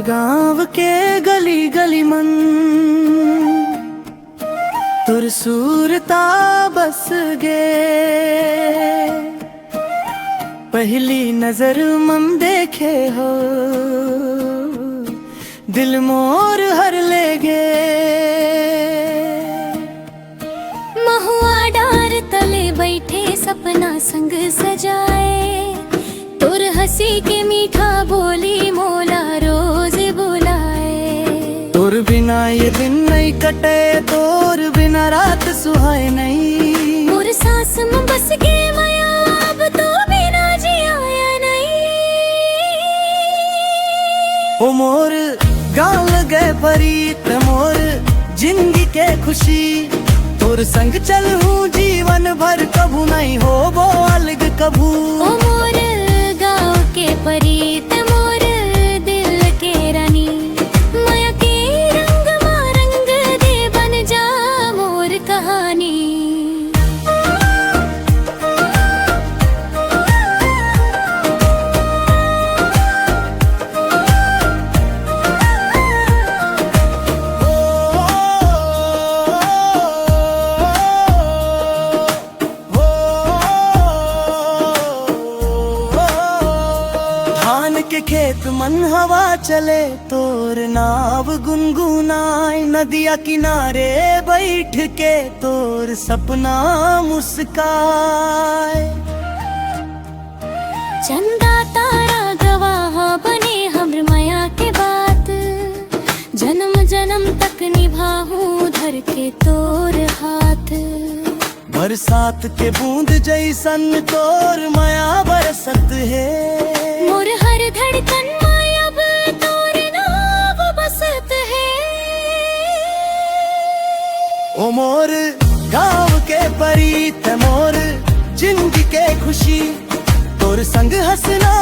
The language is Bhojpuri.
गांव के गली गली मन तुर सूरता बस गे। पहली नजर मन देखे हो दिल मोर हर ले गे। महुआ डार तले बैठे सपना संग सजाए, तुर हंसी के मीठा बोली मोला रोज बुलाए। तोर बिना ये दिन नहीं कटे, तोर बिना रात सुहाए नहीं। मोर सांस में बस के माया अब तो बिना जिया नहीं। ओ मोर गाँव गए परीत मोर जिंदगी के खुशी। तोर संग चलूं जीवन भर कभू नहीं हो वो अलग कभू। ओ मोर गाँव के परीत मोर दिल के रानी, माया के रंग मा रंग दे बन जा मोर कहानी। के खेत मन हवा चले, तोर नाव गुनगुनाए। नदिया किनारे बैठ के तोर सपना मुस्काए। चंदा तारा गवाह बने हमर माया के बात, जन्म जन्म तक निभाऊं धर के तोर हाथ। बरसात के बूंद जैसन तोर माया बरसत है। मोर हर धड़कन में अब तोर नाव बसत है। ओ मोर गाँव के परीत मोर जिंदगी के खुशी। तोर संग हंसना